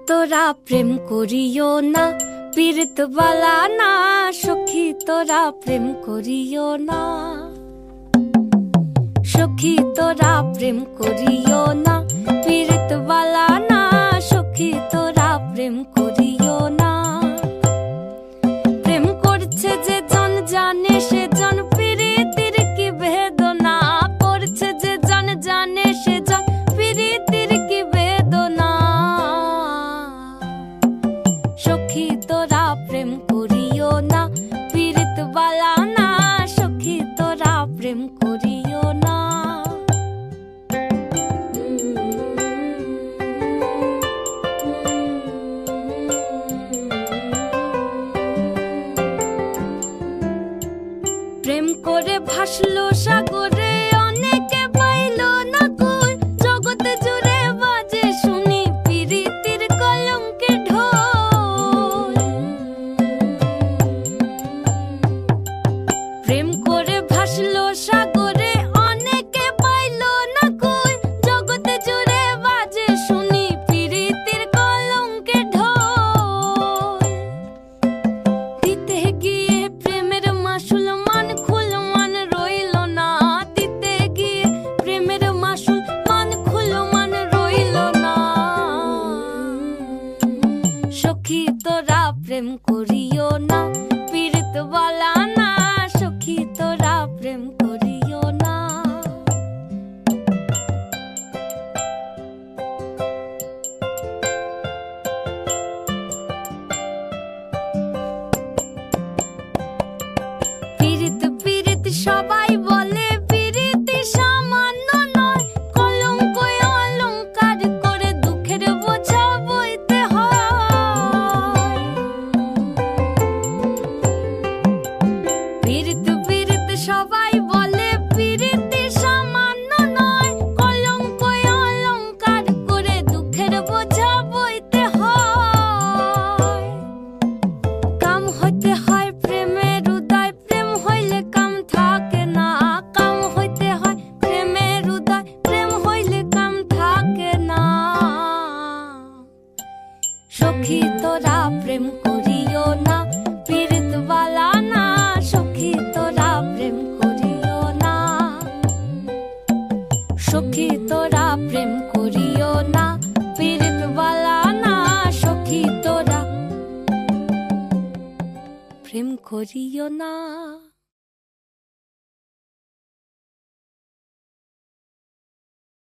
তোরা প্রেম করিও না, পীড়িত বালা না। সখী তোরা প্রেম করিও না, সখী তোরা প্রেম করিও না, পীড়িত বালা না। সখী তোরা প্রেম করিও না। প্রেম করছে যে জন জানে সে জন, পীড়িতির কি বেদনা। করছে যে জন জানে সে জন, পীড়িতির কি বেদনা। সখী তোরা প্রেম করিও না, পীড়িত বালা না। সখী তোরা প্রেম করিও না। প্রেম করে ভাসলো সাগরে, অনেকে পাইল না কই। জগতে জুড়ে বাজে শুনি পীড়িতির কলঙ্কের ঢোল। প্রেম করে ভাসলো সাগরে, অনেকে পাইল না কই। জগতে জুড়ে বাজে শুনি পীড়িতির কলঙ্কের ঢোল। দিতে গিয়ে প্রেমের মাসুল মান খুল মান রইল না। দিতে গিয়ে প্রেমের মাসুল মান খুল মান রইল না। সখী তোরা প্রেম করিও না, পীড়িত বালা না। সখী তোরা প্রেম করিও না। পীড়িত পীড়িত সবাই বলে, পীড়িতি সামান্য নয়। কলঙ্ক অলঙ্কার করে দুঃখের বোঝা বইতে হয়। পীড়িত পীড়িত সবাই বলে, পীড়িতি সামান্য নয়। কলঙ্ক অলঙ্কার করে দুঃখের বোঝা বইতে হয়। কাম হইতে হয় প্রেমের উদয়, প্রেম হইলে কাম থাকে না। কাম হইতে হয় প্রেমের উদয়, প্রেম হইলে কাম থাকে না। সখী তোরা প্রেম করিও না, পীড়িত বালা না। সখী তোরা প্রেম করিও না, সখী তোরা প্রেম করিও না, পীড়িত বালা না। সখী তোরা প্রেম করিও না।